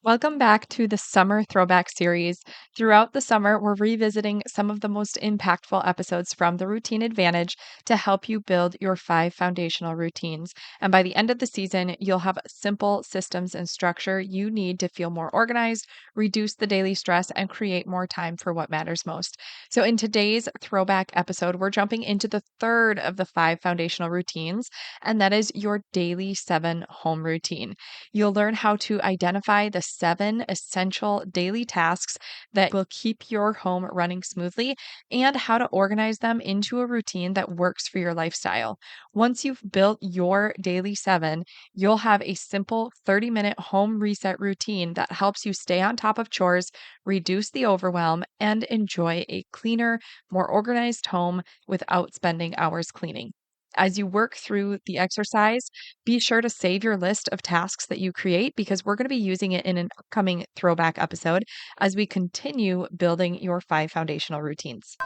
Welcome back to the Summer Throwback Series. Throughout the summer, we're revisiting some of the most impactful episodes from the Routine Advantage to help you build your 5 foundational routines. And by the end of the season, you'll have simple systems and structure you need to feel more organized, reduce the daily stress, and create more time for what matters most. So, in today's throwback episode, we're jumping into the third of the 5 foundational routines, and that is your daily 7 home routine. You'll learn how to identify the 7 essential daily tasks that will keep your home running smoothly and how to organize them into a routine that works for your lifestyle. Once you've built your daily 7, you'll have a simple 30-minute home reset routine that helps you stay on top of chores, reduce the overwhelm, and enjoy a cleaner, more organized home without spending hours cleaning. As you work through the exercise, be sure to save your list of tasks that you create because we're going to be using it in an upcoming throwback episode as we continue building your 5 foundational routines.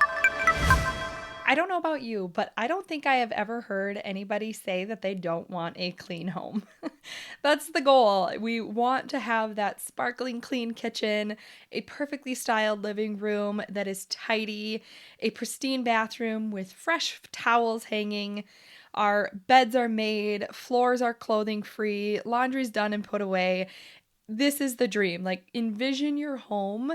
I don't know about you, but I don't think I have ever heard anybody say that they don't want a clean home. That's the goal. We want to have that sparkling clean kitchen, a perfectly styled living room that is tidy, a pristine bathroom with fresh towels hanging. Our beds are made, floors are clothing free, laundry's done and put away. This is the dream. Like, envision your home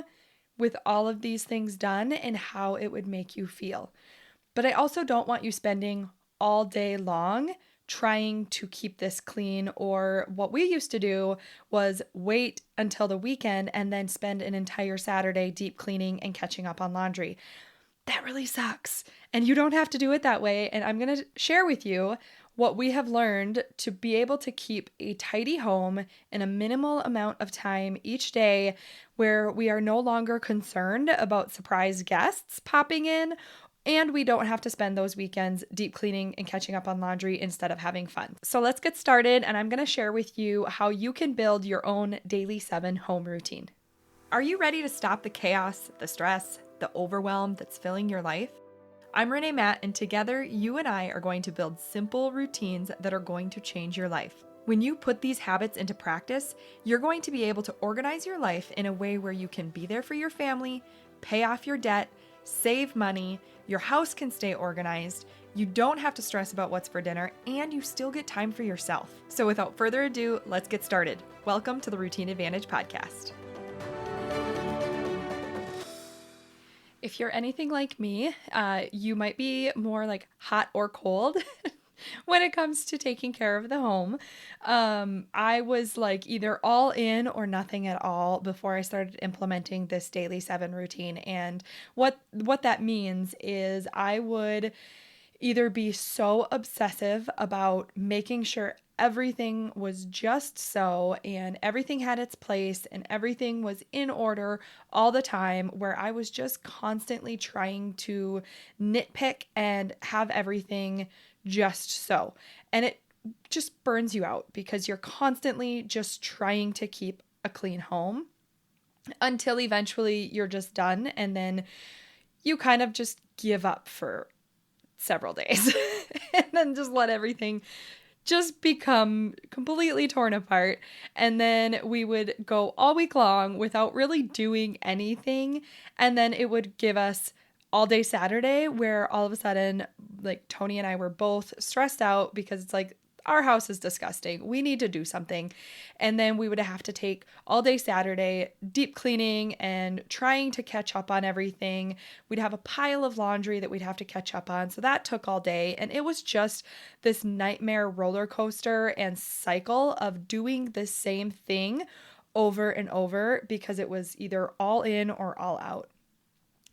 with all of these things done and how it would make you feel. But I also don't want you spending all day long trying to keep this clean. Or what we used to do was wait until the weekend and then spend an entire Saturday deep cleaning and catching up on laundry. That really sucks. And you don't have to do it that way. And I'm going to share with you what we have learned to be able to keep a tidy home in a minimal amount of time each day, where we are no longer concerned about surprise guests popping in, and we don't have to spend those weekends deep cleaning and catching up on laundry instead of having fun. So let's get started, and I'm going to share with you how you can build your own daily 7 home routine. Are you ready to stop the chaos, the stress, the overwhelm that's filling your life? I'm Renee Matt, and together you and I are going to build simple routines that are going to change your life. When you put these habits into practice, you're going to be able to organize your life in a way where you can be there for your family, pay off your debt, save money, your house can stay organized, you don't have to stress about what's for dinner, and you still get time for yourself. So without further ado, let's get started. Welcome to the Routine Advantage podcast. If you're anything like me, you might be more like hot or cold when it comes to taking care of the home. I was like either all in or nothing at all before I started implementing this daily 7 routine. And what that means is I would either be so obsessive about making sure everything was just so and everything had its place and everything was in order all the time, where I was just constantly trying to nitpick and have everything just so. And it just burns you out because you're constantly just trying to keep a clean home until eventually you're just done, and then you kind of just give up for several days and then just let everything just become completely torn apart. And then we would go all week long without really doing anything. And then it would give us all day Saturday where all of a sudden, like, Tony and I were both stressed out because it's like, our house is disgusting. We need to do something. And then we would have to take all day Saturday deep cleaning and trying to catch up on everything. We'd have a pile of laundry that we'd have to catch up on. So that took all day. And it was just this nightmare roller coaster and cycle of doing the same thing over and over because it was either all in or all out.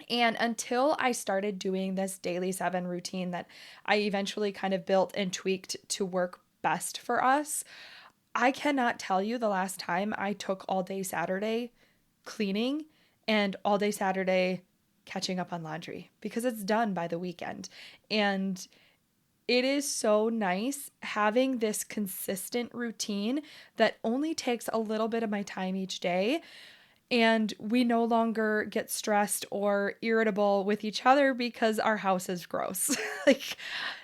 And until I started doing this daily 7 routine that I eventually kind of built and tweaked to work best for us, I cannot tell you the last time I took all day Saturday cleaning and all day Saturday catching up on laundry, because it's done by the weekend. And it is so nice having this consistent routine that only takes a little bit of my time each day. And we no longer get stressed or irritable with each other because our house is gross. Like,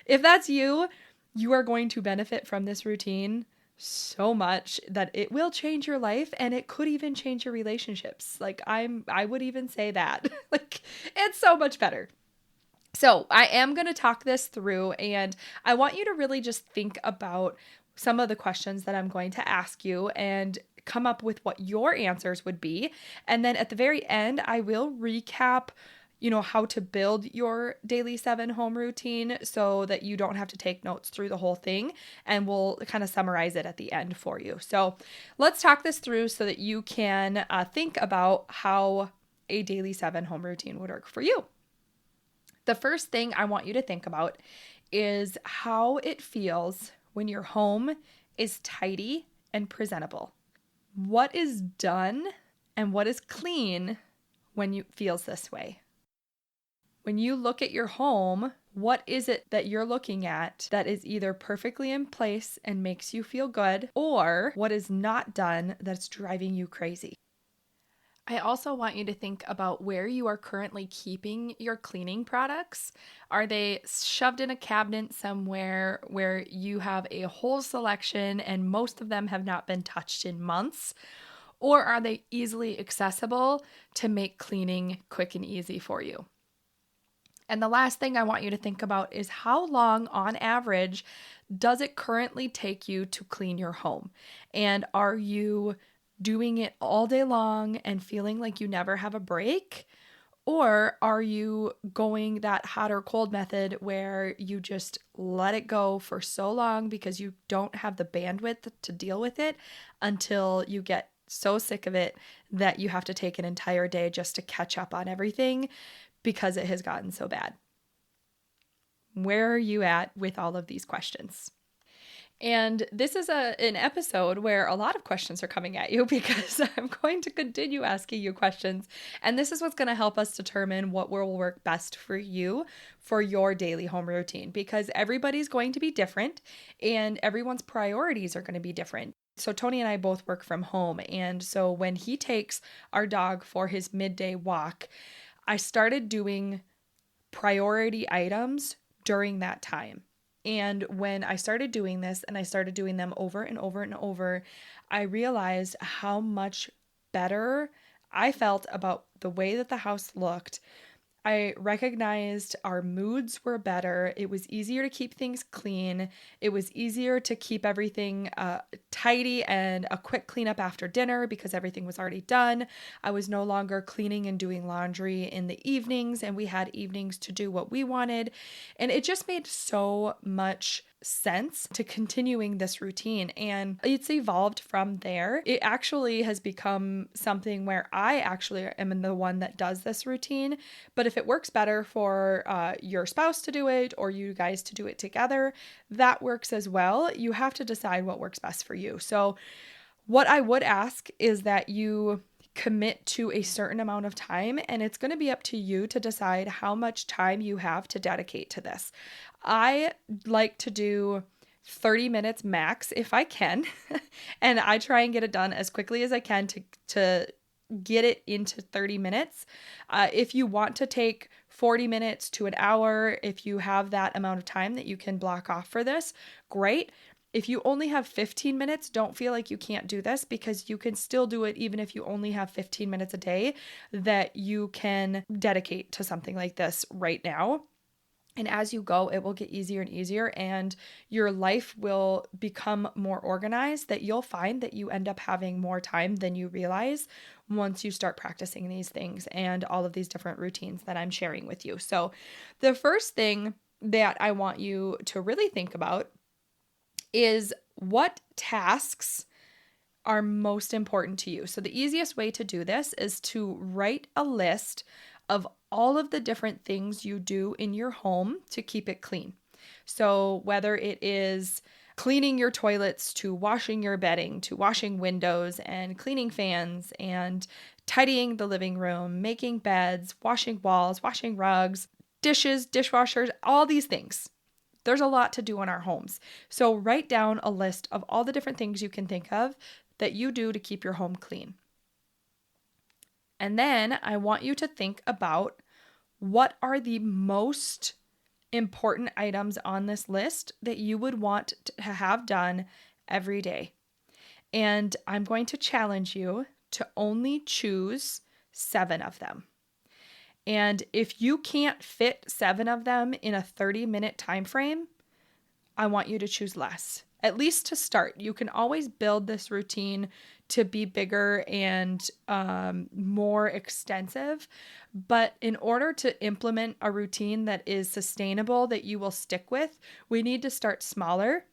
if that's you, you are going to benefit from this routine so much that it will change your life, and it could even change your relationships. Like I would even say that. Like it's so much better. So I am going to talk this through, and I want you to really just think about some of the questions that I'm going to ask you and come up with what your answers would be. And then at the very end, I will recap, how to build your daily 7 home routine so that you don't have to take notes through the whole thing. And we'll kind of summarize it at the end for you. So let's talk this through so that you can think about how a daily 7 home routine would work for you. The first thing I want you to think about is how it feels when your home is tidy and presentable. What is done and what is clean when it feels this way? When you look at your home, what is it that you're looking at that is either perfectly in place and makes you feel good, or what is not done that's driving you crazy? I also want you to think about where you are currently keeping your cleaning products. Are they shoved in a cabinet somewhere where you have a whole selection and most of them have not been touched in months? Or are they easily accessible to make cleaning quick and easy for you? And the last thing I want you to think about is how long, on average, does it currently take you to clean your home? And are you doing it all day long and feeling like you never have a break? Or are you going that hot or cold method where you just let it go for so long because you don't have the bandwidth to deal with it until you get so sick of it that you have to take an entire day just to catch up on everything because it has gotten so bad? Where are you at with all of these questions? And this is an episode where a lot of questions are coming at you because I'm going to continue asking you questions. And this is what's going to help us determine what will work best for you for your daily home routine, because everybody's going to be different and everyone's priorities are going to be different. So Tony and I both work from home. And so when he takes our dog for his midday walk, I started doing priority items during that time. And when I started doing this and I started doing them over and over and over, I realized how much better I felt about the way that the house looked. I recognized our moods were better. It was easier to keep things clean. It was easier to keep everything tidy and a quick cleanup after dinner because everything was already done. I was no longer cleaning and doing laundry in the evenings, and we had evenings to do what we wanted. And it just made so much sense to continuing this routine, and it's evolved from there. It actually has become something where I actually am the one that does this routine, but if it works better for your spouse to do it or you guys to do it together, that works as well. You have to decide what works best for you. So what I would ask is that you commit to a certain amount of time, and it's going to be up to you to decide how much time you have to dedicate to this. I like to do 30 minutes max if I can, and I try and get it done as quickly as I can to get it into 30 minutes. If you want to take 40 minutes to an hour, if you have that amount of time that you can block off for this, great. If you only have 15 minutes, don't feel like you can't do this, because you can still do it even if you only have 15 minutes a day that you can dedicate to something like this right now. And as you go, it will get easier and easier, and your life will become more organized, that you'll find that you end up having more time than you realize once you start practicing these things and all of these different routines that I'm sharing with you. So the first thing that I want you to really think about is what tasks are most important to you. So the easiest way to do this is to write a list of all of the different things you do in your home to keep it clean. So whether it is cleaning your toilets, to washing your bedding, to washing windows and cleaning fans and tidying the living room, making beds, washing walls, washing rugs, dishes, dishwashers, all these things. There's a lot to do in our homes. So write down a list of all the different things you can think of that you do to keep your home clean. And then I want you to think about what are the most important items on this list that you would want to have done every day. And I'm going to challenge you to only choose 7 of them. And if you can't fit 7 of them in a 30-minute time frame, I want you to choose less, at least to start. You can always build this routine to be bigger and more extensive. But in order to implement a routine that is sustainable, that you will stick with, we need to start smaller.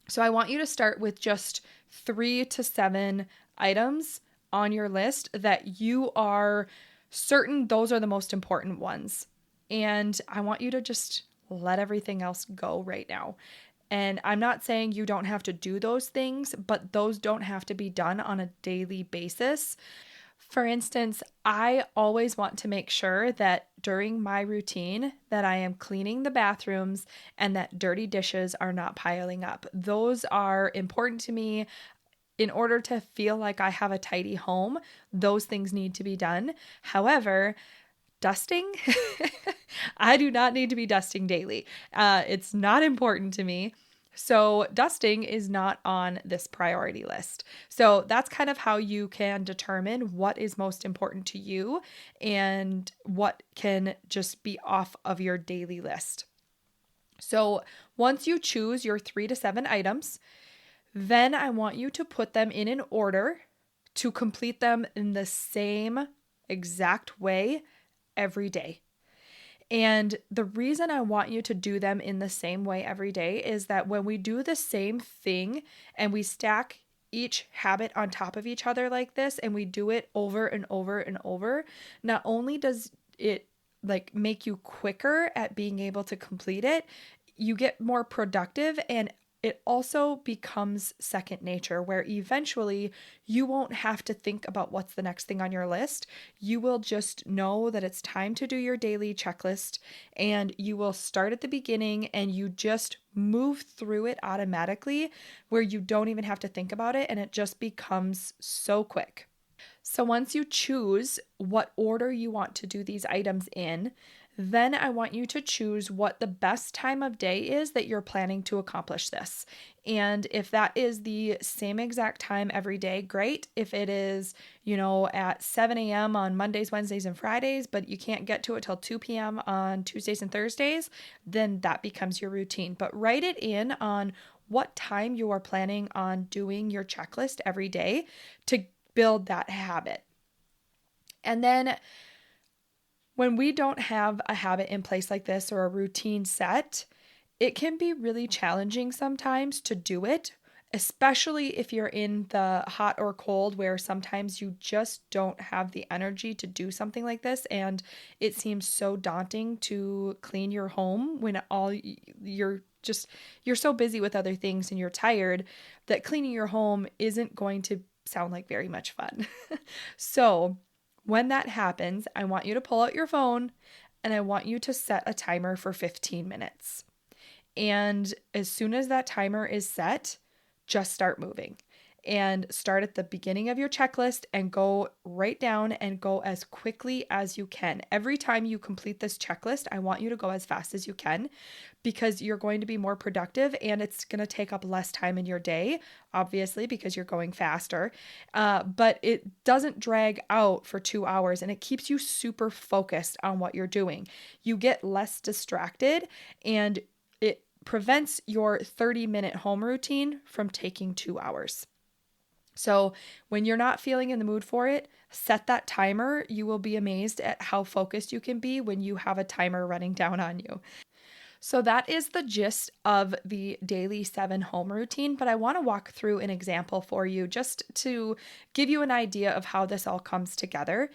So I want you to start with just 3 to 7 items on your list that you are certain those are the most important ones. And I want you to just let everything else go right now. And I'm not saying you don't have to do those things, but those don't have to be done on a daily basis. For instance, I always want to make sure that during my routine that I am cleaning the bathrooms and that dirty dishes are not piling up. Those are important to me. In order to feel like I have a tidy home, those things need to be done. However, dusting, I do not need to be dusting daily. It's not important to me. So, dusting is not on this priority list. So, that's kind of how you can determine what is most important to you and what can just be off of your daily list. So, once you choose your 3 to 7 items, then I want you to put them in an order to complete them in the same exact way every day. And the reason I want you to do them in the same way every day is that when we do the same thing and we stack each habit on top of each other like this and we do it over and over and over, not only does it like make you quicker at being able to complete it, you get more productive, and it also becomes second nature where eventually you won't have to think about what's the next thing on your list. You will just know that it's time to do your daily checklist, and you will start at the beginning and you just move through it automatically where you don't even have to think about it, and it just becomes so quick. So once you choose what order you want to do these items in, then I want you to choose what the best time of day is that you're planning to accomplish this. And if that is the same exact time every day, great. If it is, at 7 a.m. on Mondays, Wednesdays, and Fridays, but you can't get to it till 2 p.m. on Tuesdays and Thursdays, then that becomes your routine. But write it in on what time you are planning on doing your checklist every day to build that habit. And then when we don't have a habit in place like this or a routine set, it can be really challenging sometimes to do it, especially if you're in the hot or cold where sometimes you just don't have the energy to do something like this, and it seems so daunting to clean your home when you're so busy with other things and you're tired that cleaning your home isn't going to sound like very much fun. So, when that happens, I want you to pull out your phone and I want you to set a timer for 15 minutes. And as soon as that timer is set, just start moving and start at the beginning of your checklist and go right down and go as quickly as you can. Every time you complete this checklist, I want you to go as fast as you can because you're going to be more productive and it's going to take up less time in your day, obviously, because you're going faster. But it doesn't drag out for 2 hours and it keeps you super focused on what you're doing. You get less distracted and it prevents your 30-minute home routine from taking 2 hours. So when you're not feeling in the mood for it, set that timer. You will be amazed at how focused you can be when you have a timer running down on you. So that is the gist of the daily 7 home routine, but I want to walk through an example for you just to give you an idea of how this all comes together.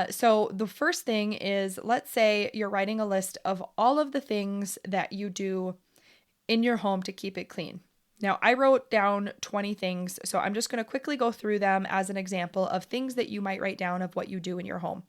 So the first thing is, let's say you're writing a list of all of the things that you do in your home to keep it clean. Now, I wrote down 20 things, so I'm just going to quickly go through them as an example of things that you might write down of what you do in your home.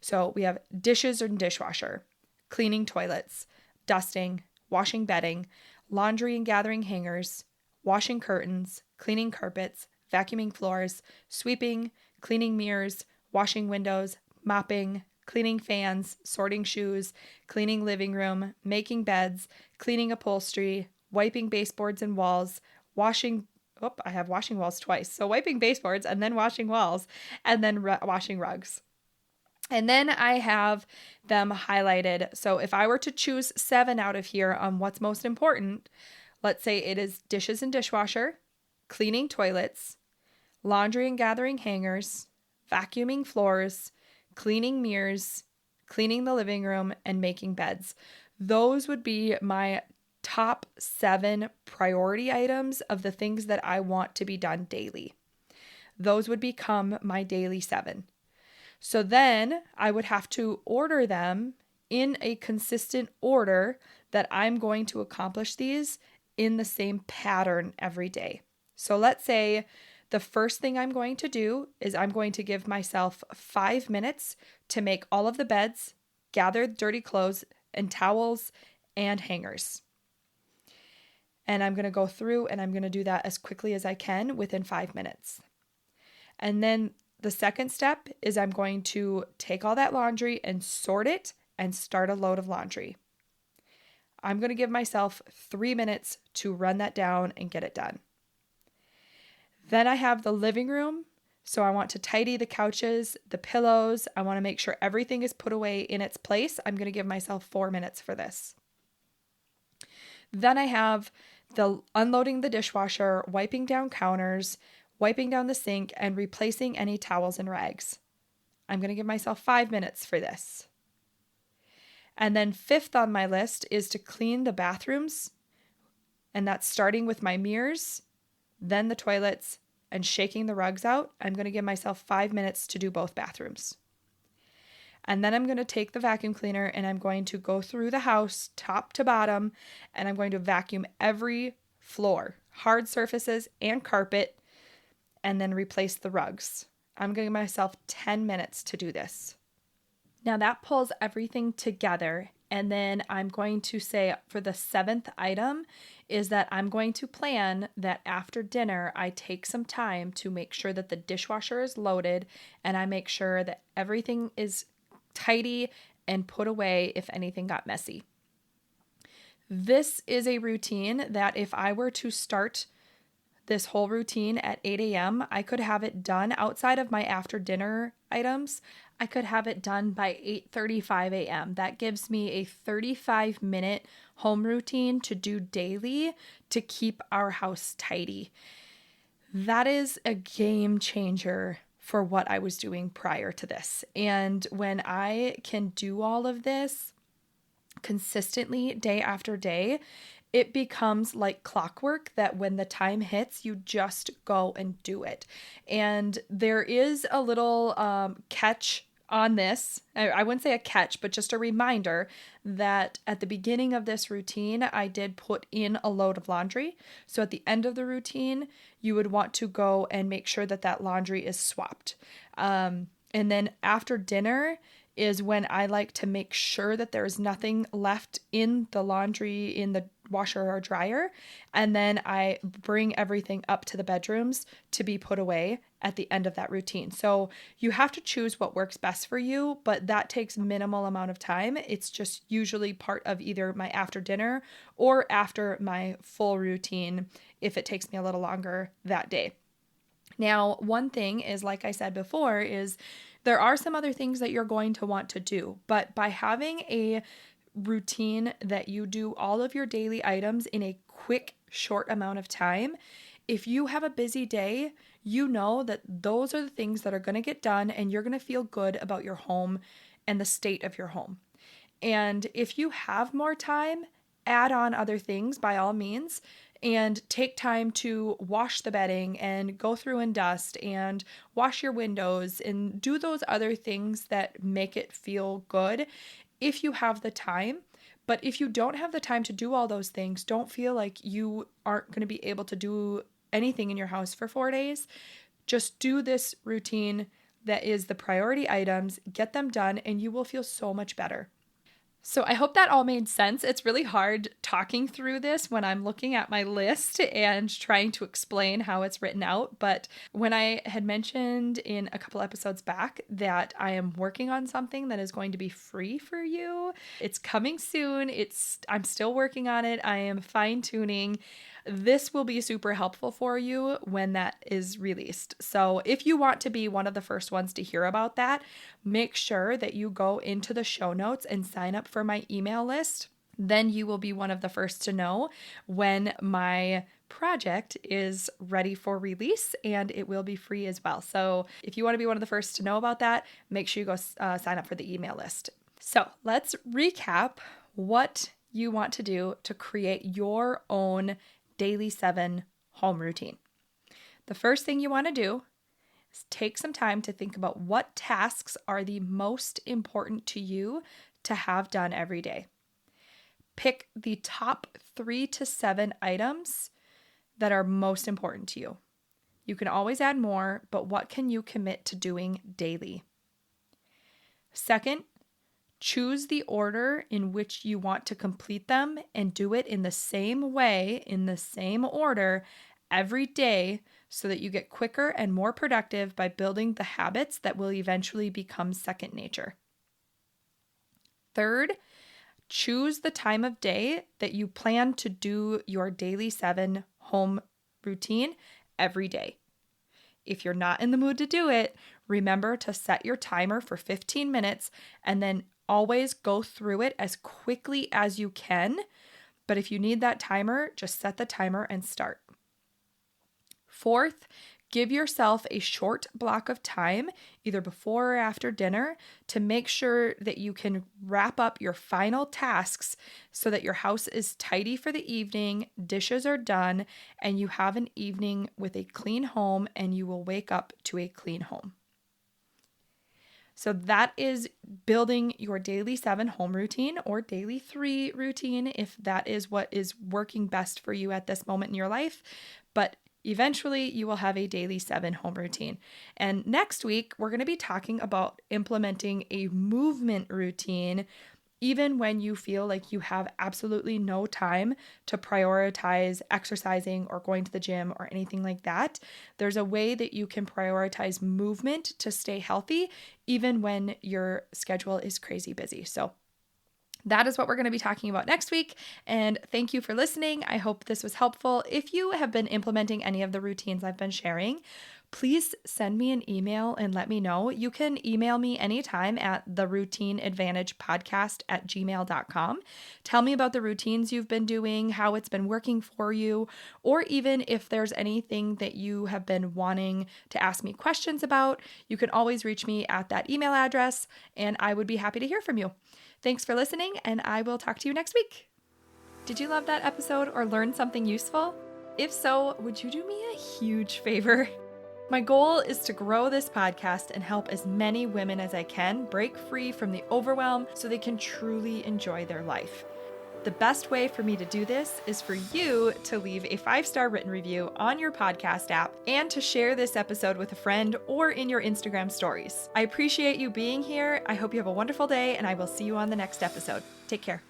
So we have dishes and dishwasher, cleaning toilets, dusting, washing bedding, laundry and gathering hangers, washing curtains, cleaning carpets, vacuuming floors, sweeping, cleaning mirrors, washing windows, mopping, cleaning fans, sorting shoes, cleaning living room, making beds, cleaning upholstery, wiping baseboards and walls, washing I have washing walls twice. So wiping baseboards and then washing walls and then washing rugs. And then I have them highlighted. So if I were to choose 7 out of here on what's most important, let's say it is dishes and dishwasher, cleaning toilets, laundry and gathering hangers, vacuuming floors, cleaning mirrors, cleaning the living room, and making beds. Those would be my top 7 priority items of the things that I want to be done daily. Those would become my daily 7. So then I would have to order them in a consistent order that I'm going to accomplish these in the same pattern every day. So let's say the first thing I'm going to do is I'm going to give myself 5 minutes to make all of the beds, gather dirty clothes and towels and hangers. And I'm going to go through and I'm going to do that as quickly as I can within 5 minutes. And then the second step is I'm going to take all that laundry and sort it and start a load of laundry. I'm going to give myself 3 minutes to run that down and get it done. Then I have the living room. So I want to tidy the couches, the pillows. I want to make sure everything is put away in its place. I'm going to give myself 4 minutes for this. Then I have the unloading the dishwasher, wiping down counters, wiping down the sink, and replacing any towels and rags. I'm going to give myself 5 minutes for this. And then 5th on my list is to clean the bathrooms, and that's starting with my mirrors, then the toilets, and shaking the rugs out. I'm going to give myself 5 minutes to do both bathrooms. And then I'm going to take the vacuum cleaner and I'm going to go through the house top to bottom, and I'm going to vacuum every floor, hard surfaces and carpet, and then replace the rugs. I'm giving myself 10 minutes to do this. Now that pulls everything together. And then I'm going to say for the 7th item is that I'm going to plan that after dinner, I take some time to make sure that the dishwasher is loaded and I make sure that everything is tidy and put away if anything got messy. This is a routine that if I were to start this whole routine at 8 a.m., I could have it done outside of my after dinner items. I could have it done by 8:35 a.m. That gives me a 35-minute home routine to do daily to keep our house tidy. That is a game changer for what I was doing prior to this. And when I can do all of this consistently day after day, it becomes like clockwork that when the time hits, you just go and do it. And there is a little catch on this. I wouldn't say a catch, but just a reminder that at the beginning of this routine, I did put in a load of laundry. So at the end of the routine, you would want to go and make sure that that laundry is swapped. And then after dinner is when I like to make sure that there's nothing left in the laundry in the washer or dryer. And then I bring everything up to the bedrooms to be put away at the end of that routine. So you have to choose what works best for you, but that takes minimal amount of time. It's just usually part of either my after dinner or after my full routine if it takes me a little longer that day. Now, one thing is, like I said before, is there are some other things that you're going to want to do, but by having a routine that you do all of your daily items in a quick, short amount of time, if you have a busy day, you know that those are the things that are going to get done and you're going to feel good about your home and the state of your home. And if you have more time, add on other things by all means and take time to wash the bedding and go through and dust and wash your windows and do those other things that make it feel good if you have the time. But if you don't have the time to do all those things, don't feel like you aren't going to be able to do anything in your house for 4 days. Just do this routine that is the priority items, get them done, and you will feel so much better. So I hope that all made sense. It's really hard talking through this when I'm looking at my list and trying to explain how it's written out. But when I had mentioned in a couple episodes back that I am working on something that is going to be free for you, it's coming soon. I'm still working on it. I am fine-tuning. this will be super helpful for you when that is released. So if you want to be one of the first ones to hear about that, make sure that you go into the show notes and sign up for my email list. Then you will be one of the first to know when my project is ready for release, and it will be free as well. So if you want to be one of the first to know about that, make sure you go sign up for the email list. So let's recap what you want to do to create your own daily 7 home routine. The first thing you want to do is take some time to think about what tasks are the most important to you to have done every day. Pick the top 3 to 7 items that are most important to you. You can always add more, but what can you commit to doing daily? Second, choose the order in which you want to complete them and do it in the same way, in the same order every day so that you get quicker and more productive by building the habits that will eventually become second nature. Third, choose the time of day that you plan to do your daily 7 home routine every day. If you're not in the mood to do it, remember to set your timer for 15 minutes and then always go through it as quickly as you can. But if you need that timer, just set the timer and start. Fourth, give yourself a short block of time, either before or after dinner, to make sure that you can wrap up your final tasks so that your house is tidy for the evening, dishes are done, and you have an evening with a clean home and you will wake up to a clean home. So that is building your daily 7 home routine or daily 3 routine if that is what is working best for you at this moment in your life. But eventually you will have a daily 7 home routine. And next week, we're going to be talking about implementing a movement routine even when you feel like you have absolutely no time to prioritize exercising or going to the gym or anything like that. There's a way that you can prioritize movement to stay healthy, even when your schedule is crazy busy. So that is what we're going to be talking about next week. And thank you for listening. I hope this was helpful. If you have been implementing any of the routines I've been sharing, please send me an email and let me know. You can email me anytime at theroutineadvantagepodcast@gmail.com. Tell me about the routines you've been doing, how it's been working for you, or even if there's anything that you have been wanting to ask me questions about, you can always reach me at that email address, and I would be happy to hear from you. Thanks for listening, and I will talk to you next week. Did you love that episode or learn something useful? If so, would you do me a huge favor? My goal is to grow this podcast and help as many women as I can break free from the overwhelm so they can truly enjoy their life. The best way for me to do this is for you to leave a 5-star written review on your podcast app and to share this episode with a friend or in your Instagram stories. I appreciate you being here. I hope you have a wonderful day, and I will see you on the next episode. Take care.